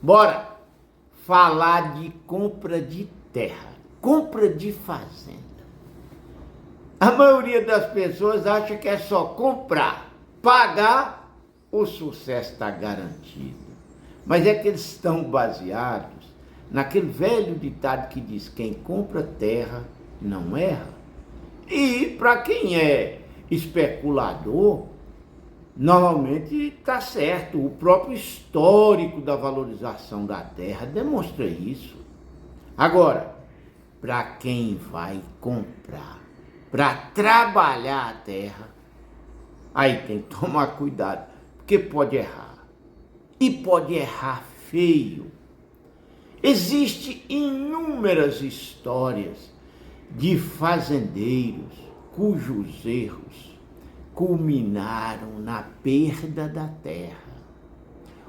Bora falar de compra de terra, compra de fazenda. A maioria das pessoas acha que é só comprar, pagar, o sucesso está garantido. Mas é que eles estão baseados naquele velho ditado que diz: quem compra terra não erra. E para quem é especulador, normalmente está certo. O próprio histórico da valorização da terra demonstra isso. Agora, para quem vai comprar, para trabalhar a terra, aí tem que tomar cuidado, porque pode errar. E pode errar feio. Existem inúmeras histórias de fazendeiros cujos erros culminaram na perda da terra.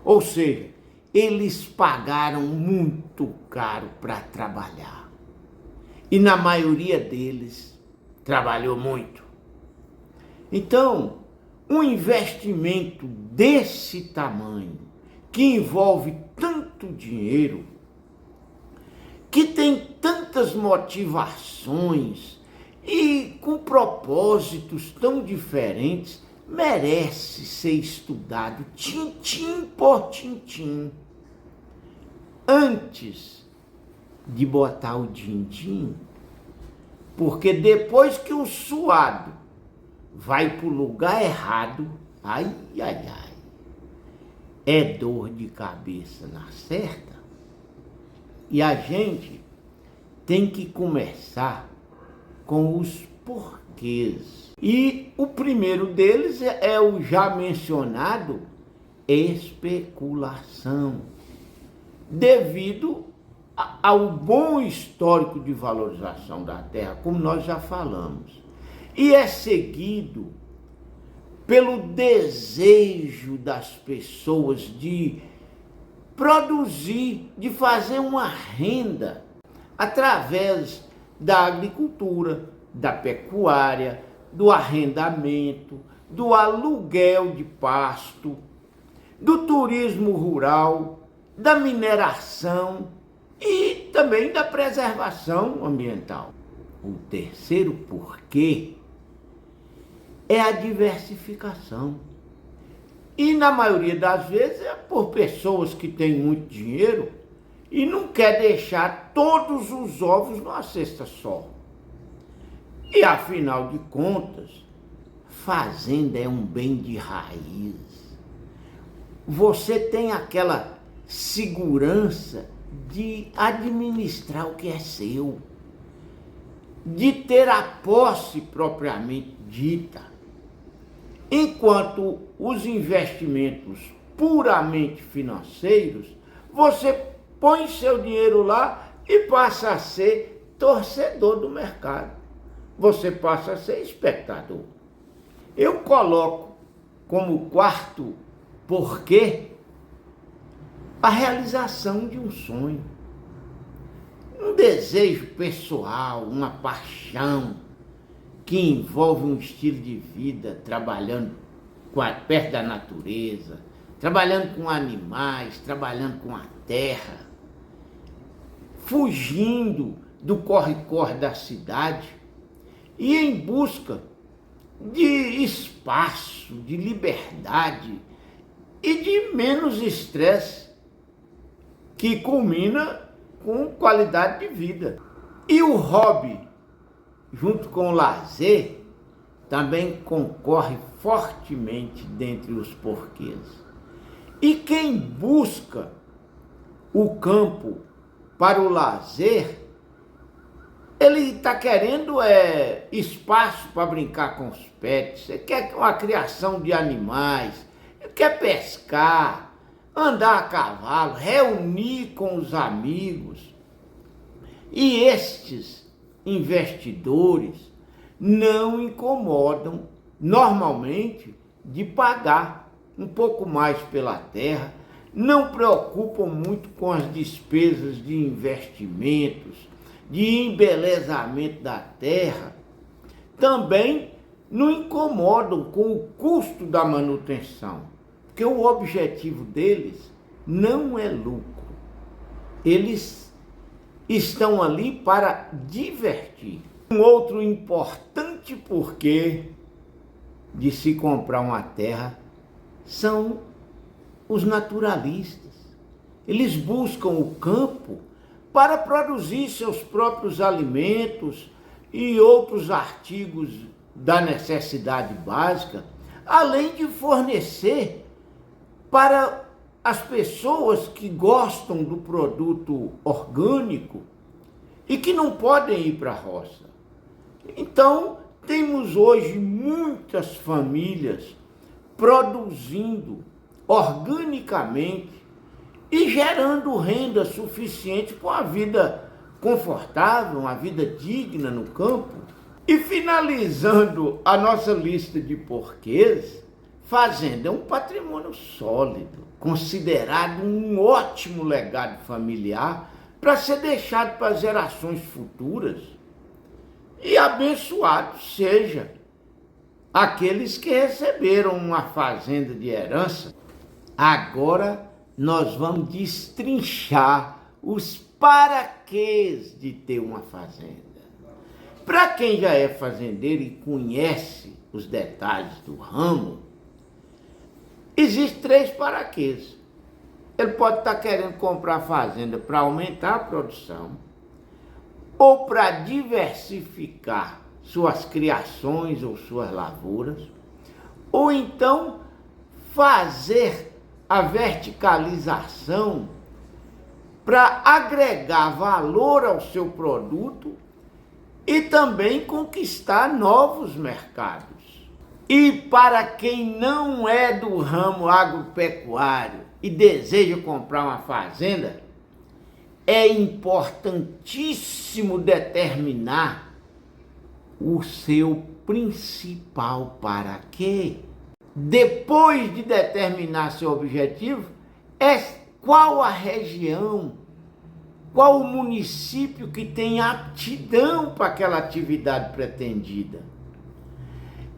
Ou seja, eles pagaram muito caro para trabalhar. E na maioria deles trabalhou muito. Então, um investimento desse tamanho, que envolve tanto dinheiro, que tem tantas motivações e com propósitos tão diferentes, merece ser estudado tintim por tintim, antes de botar o din-din, porque depois que o suado vai para o lugar errado, ai, ai, ai, é dor de cabeça na certa. E a gente tem que começar com os porquês. E o primeiro deles é o já mencionado especulação, devido ao bom histórico de valorização da terra, como nós já falamos. E é seguido pelo desejo das pessoas de produzir, de fazer uma renda através da agricultura, da pecuária, do arrendamento, do aluguel de pasto, do turismo rural, da mineração e também da preservação ambiental. O terceiro porquê é a diversificação. E na maioria das vezes é por pessoas que têm muito dinheiro e não quer deixar todos os ovos numa cesta só. E afinal de contas, fazenda é um bem de raiz. Você tem aquela segurança de administrar o que é seu, de ter a posse propriamente dita. Enquanto os investimentos puramente financeiros, você põe seu dinheiro lá e passa a ser torcedor do mercado. Você passa a ser espectador. Eu coloco como quarto porquê a realização de um sonho. Um desejo pessoal, uma paixão, que envolve um estilo de vida, trabalhando perto da natureza, trabalhando com animais, trabalhando com a terra, fugindo do corre-corre da cidade e em busca de espaço, de liberdade e de menos estresse, que culmina com qualidade de vida. E o hobby, junto com o lazer, também concorre fortemente dentre os porquês. E quem busca o campo para o lazer, ele está querendo espaço para brincar com os pets, ele quer uma criação de animais, ele quer pescar, andar a cavalo, reunir com os amigos. E estes investidores não incomodam normalmente de pagar um pouco mais pela terra, não preocupam muito com as despesas de investimentos, de embelezamento da terra, também não incomodam com o custo da manutenção, porque o objetivo deles não é lucro, Eles estão ali para divertir. Um outro importante porquê de se comprar uma terra são os naturalistas. Eles buscam o campo para produzir seus próprios alimentos e outros artigos da necessidade básica, além de fornecer para as pessoas que gostam do produto orgânico e que não podem ir para a roça. Então, temos hoje muitas famílias produzindo organicamente e gerando renda suficiente para uma vida confortável, uma vida digna no campo. E finalizando a nossa lista de porquês, fazenda é um patrimônio sólido, considerado um ótimo legado familiar para ser deixado para gerações futuras. E abençoado seja aqueles que receberam uma fazenda de herança. Agora nós vamos destrinchar os paraquês de ter uma fazenda. Para quem já é fazendeiro e conhece os detalhes do ramo, existem 3 paraquês. Ele pode estar querendo comprar fazenda para aumentar a produção, ou para diversificar suas criações ou suas lavouras, ou então fazer a verticalização para agregar valor ao seu produto e também conquistar novos mercados. E para quem não é do ramo agropecuário e deseja comprar uma fazenda, é importantíssimo determinar o seu principal para quê. Depois de determinar seu objetivo, qual a região, qual o município que tem aptidão para aquela atividade pretendida.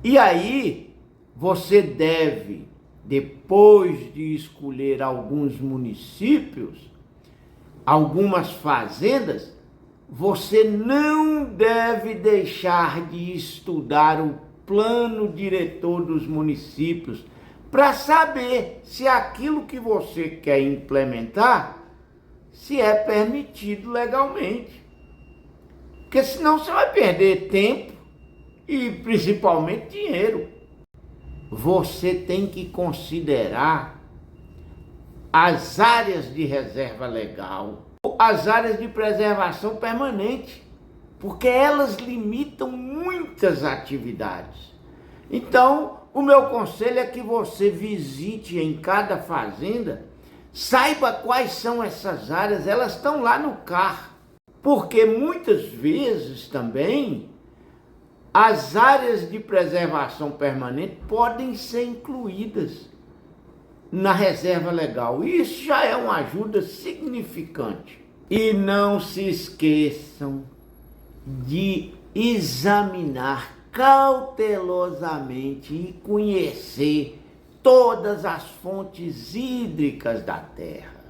E aí, você deve, depois de escolher alguns municípios, algumas fazendas, você não deve deixar de estudar o plano diretor dos municípios para saber se aquilo que você quer implementar se é permitido legalmente. Porque senão você vai perder tempo e principalmente dinheiro. Você tem que considerar as áreas de reserva legal, as áreas de preservação permanente, porque elas limitam muitas atividades. Então, o meu conselho é que você visite em cada fazenda, saiba quais são essas áreas, elas estão lá no CAR, porque muitas vezes também as áreas de preservação permanente podem ser incluídas na reserva legal. Isso já é uma ajuda significante. E não se esqueçam de examinar cautelosamente e conhecer todas as fontes hídricas da terra.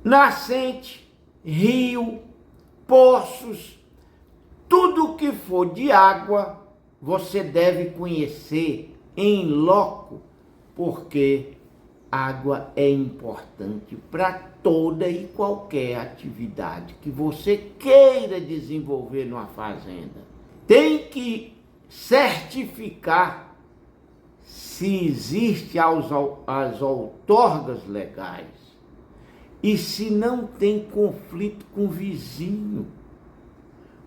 Nascente, rio, poços, tudo que for de água, você deve conhecer em loco, porque água é importante para toda e qualquer atividade que você queira desenvolver numa fazenda. Tem que certificar se existe as outorgas legais e se não tem conflito com o vizinho.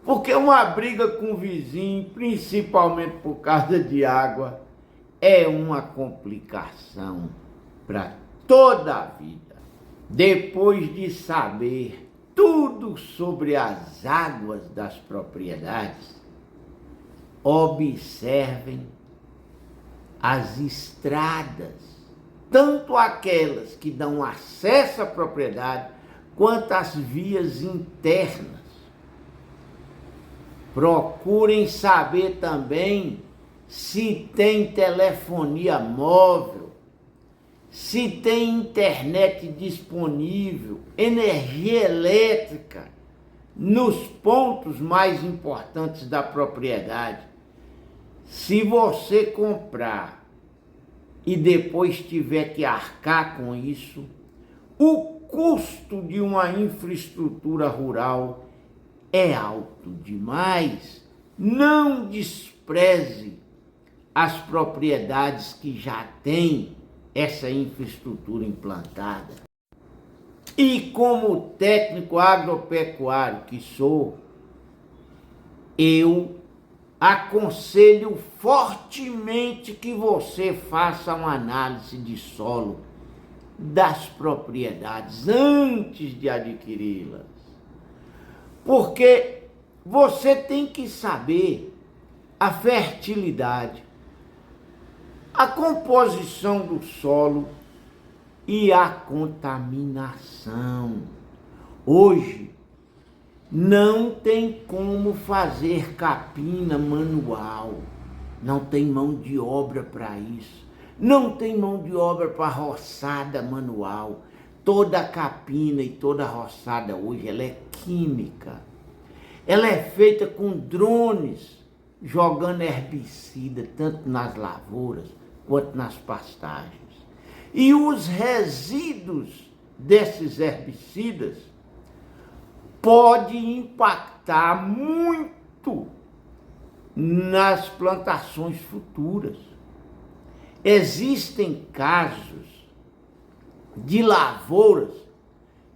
Porque uma briga com o vizinho, principalmente por causa de água, é uma complicação para toda a vida. Depois de saber tudo sobre as águas das propriedades, observem as estradas, tanto aquelas que dão acesso à propriedade, quanto as vias internas. Procurem saber também se tem telefonia móvel se tem internet disponível, energia elétrica nos pontos mais importantes da propriedade. Se você comprar e depois tiver que arcar com isso, o custo de uma infraestrutura rural é alto demais. Não despreze as propriedades que já têm essa infraestrutura implantada. E como técnico agropecuário que sou, eu aconselho fortemente que você faça uma análise de solo das propriedades antes de adquiri-las. Porque você tem que saber a fertilidade, a composição do solo e a contaminação. Hoje não tem como fazer capina manual, não tem mão de obra para isso, não tem mão de obra para roçada manual. Toda capina e toda roçada hoje ela é química, ela é feita com drones jogando herbicida tanto nas lavouras quanto nas pastagens. E os resíduos desses herbicidas podem impactar muito nas plantações futuras. Existem casos de lavouras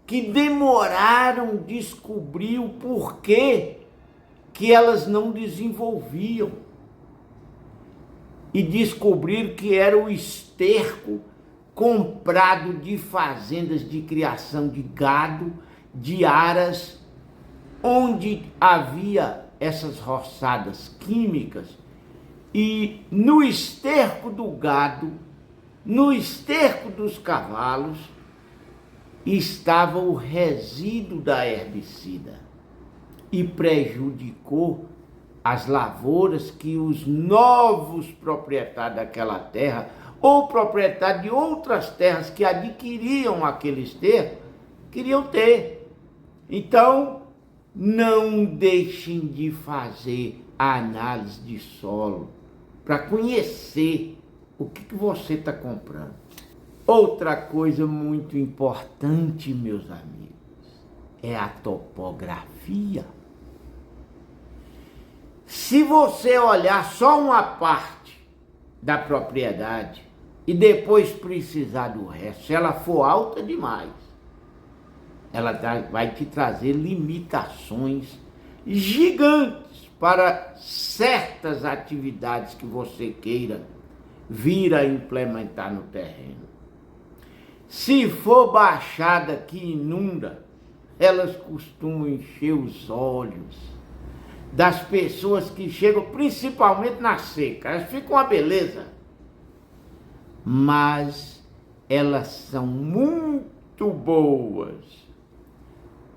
que demoraram a descobrir o porquê que elas não desenvolviam e descobriram que era o esterco comprado de fazendas de criação de gado, de áreas onde havia essas roçadas químicas, e no esterco do gado, no esterco dos cavalos, estava o resíduo da herbicida e prejudicou as lavouras que os novos proprietários daquela terra ou proprietários de outras terras que adquiriam aquele esterco queriam ter. Então, não deixem de fazer a análise de solo para conhecer o que você está comprando. Outra coisa muito importante, meus amigos, é a topografia. Se você olhar só uma parte da propriedade e depois precisar do resto, se ela for alta demais, ela vai te trazer limitações gigantes para certas atividades que você queira vir a implementar no terreno. Se for baixada que inunda, elas costumam encher os olhos das pessoas que chegam, principalmente na seca. Elas ficam uma beleza, mas elas são muito boas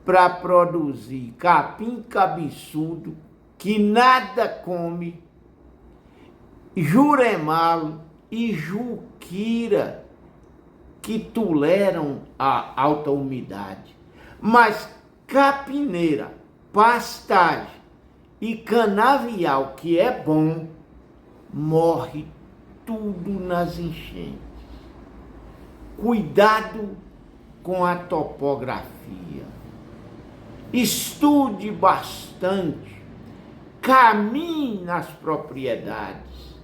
para produzir capim cabeçudo, que nada come, juremalo e juquira, que toleram a alta umidade. Mas capineira, pastagem e canavial, que é bom, morre tudo nas enchentes. Cuidado com a topografia. Estude bastante, caminhe nas propriedades,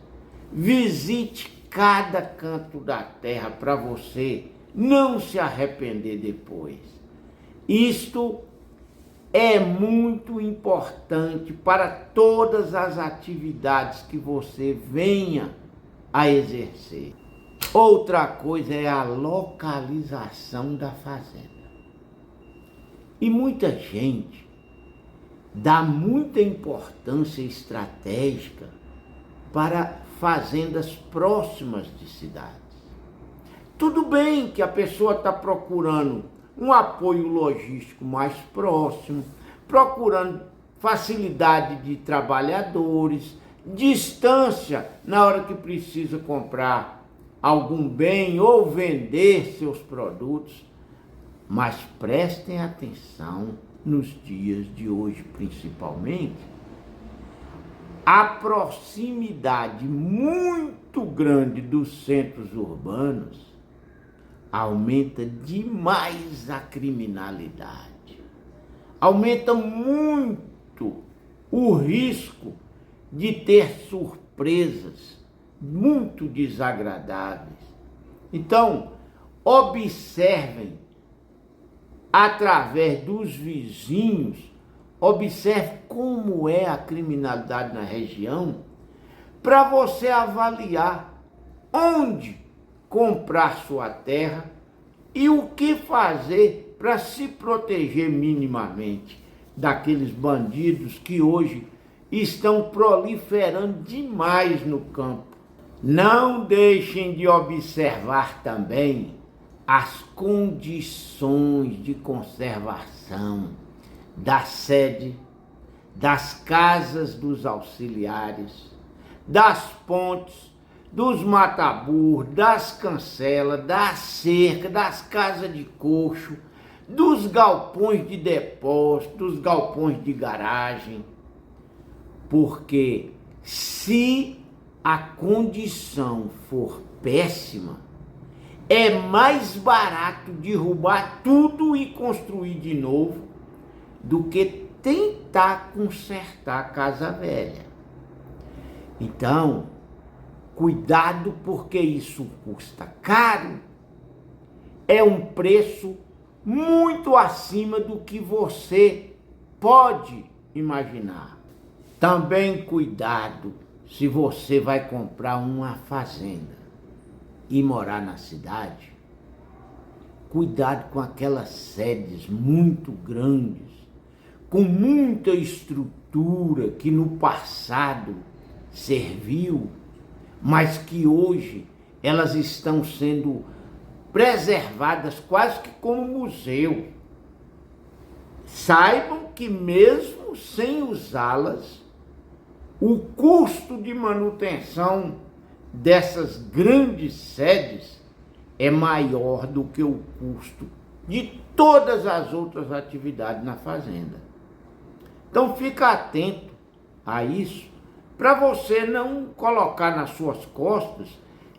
visite cada canto da terra para você não se arrepender depois. Isto é muito importante para todas as atividades que você venha a exercer. Outra coisa é a localização da fazenda. E muita gente dá muita importância estratégica para fazendas próximas de cidades. Tudo bem que a pessoa está procurando um apoio logístico mais próximo, procurando facilidade de trabalhadores, distância na hora que precisa comprar algum bem ou vender seus produtos, mas prestem atenção nos dias de hoje, principalmente, a proximidade muito grande dos centros urbanos aumenta demais a criminalidade, aumenta muito o risco de ter surpresas muito desagradáveis. Então, observem através dos vizinhos, observe como é a criminalidade na região, para você avaliar onde comprar sua terra e o que fazer para se proteger minimamente daqueles bandidos que hoje estão proliferando demais no campo. Não deixem de observar também as condições de conservação da sede, das casas dos auxiliares, das pontes, dos matabur, das cancelas, da cerca, das casas de coxo, dos galpões de depósito, dos galpões de garagem. Porque se a condição for péssima, é mais barato derrubar tudo e construir de novo do que tentar consertar a casa velha. Então, cuidado, porque isso custa caro, é um preço muito acima do que você pode imaginar. Também cuidado se você vai comprar uma fazenda e morar na cidade. Cuidado com aquelas sedes muito grandes, com muita estrutura que no passado serviu, mas que hoje elas estão sendo preservadas quase que como museu. Saibam que mesmo sem usá-las, o custo de manutenção dessas grandes sedes é maior do que o custo de todas as outras atividades na fazenda. Então fica atento a isso, para você não colocar nas suas costas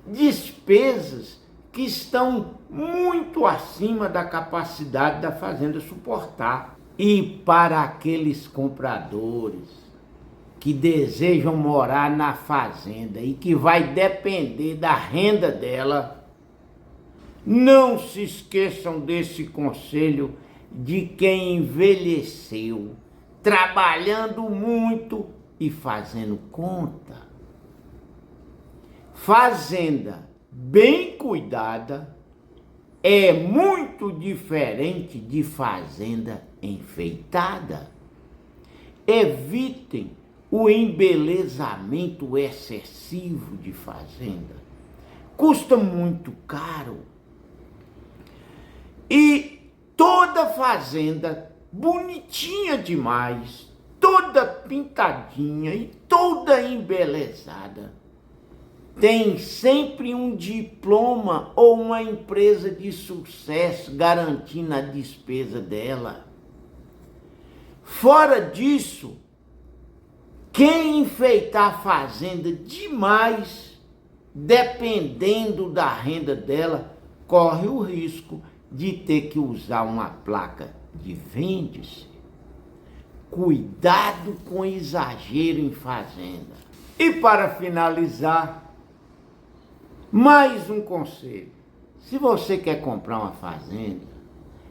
despesas que estão muito acima da capacidade da fazenda suportar. E para aqueles compradores que desejam morar na fazenda e que vai depender da renda dela, não se esqueçam desse conselho de quem envelheceu, trabalhando muito e fazendo conta. Fazenda bem cuidada é muito diferente de fazenda enfeitada. Evitem o embelezamento excessivo de fazenda. Custa muito caro. E toda fazenda bonitinha demais, toda pintadinha e toda embelezada, tem sempre um diploma ou uma empresa de sucesso garantindo a despesa dela. Fora disso, quem enfeitar a fazenda demais, dependendo da renda dela, corre o risco de ter que usar uma placa de vende-se. Cuidado com exagero em fazenda. E para finalizar, mais um conselho. Se você quer comprar uma fazenda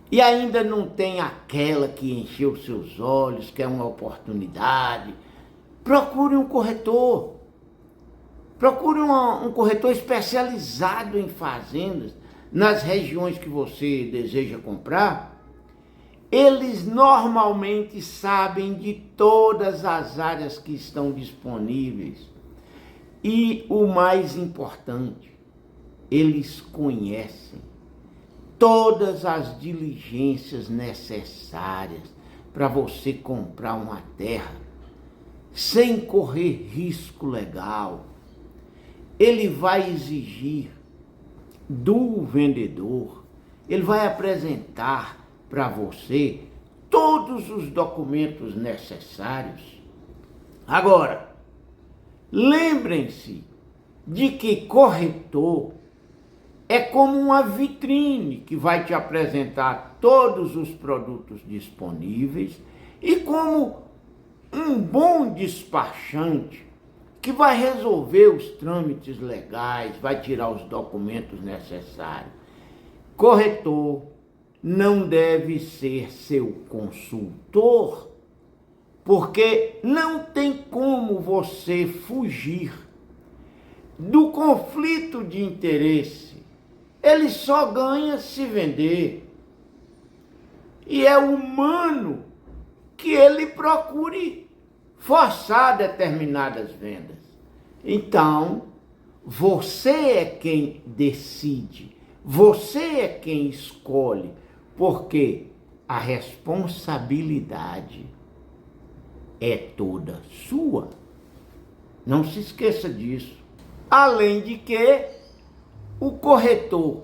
e ainda não tem aquela que encheu seus olhos, que é uma oportunidade, procure um corretor. Procure um corretor especializado em fazendas nas regiões que você deseja comprar. Eles normalmente sabem de todas as áreas que estão disponíveis. E o mais importante, eles conhecem todas as diligências necessárias para você comprar uma terra sem correr risco legal. Ele vai exigir do vendedor, ele vai apresentar para você todos os documentos necessários. Agora, lembrem-se de que corretor é como uma vitrine que vai te apresentar todos os produtos disponíveis e como um bom despachante que vai resolver os trâmites legais, vai tirar os documentos necessários. Corretor não deve ser seu consultor, porque não tem como você fugir do conflito de interesse. Ele só ganha se vender. E é humano que ele procure forçar determinadas vendas. Então, você é quem decide, você é quem escolhe, porque a responsabilidade é toda sua. Não se esqueça disso. Além de que o corretor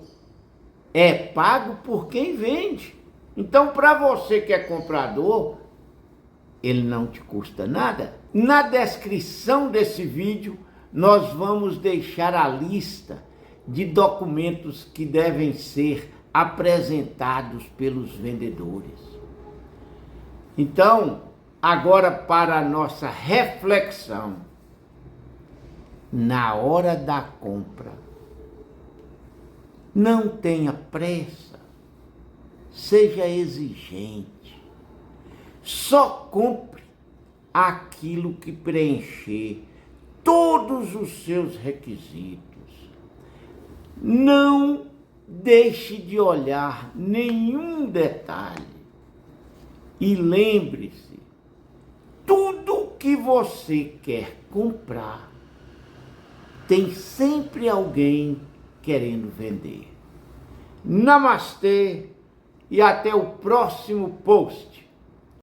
é pago por quem vende. Então, para você que é comprador, ele não te custa nada. Na descrição desse vídeo, nós vamos deixar a lista de documentos que devem ser apresentados pelos vendedores. Então, agora para a nossa reflexão. Na hora da compra, não tenha pressa, seja exigente, só compre aquilo que preencher todos os seus requisitos. Não deixe de olhar nenhum detalhe e lembre-se, tudo que você quer comprar, tem sempre alguém querendo vender. Namastê e até o próximo post.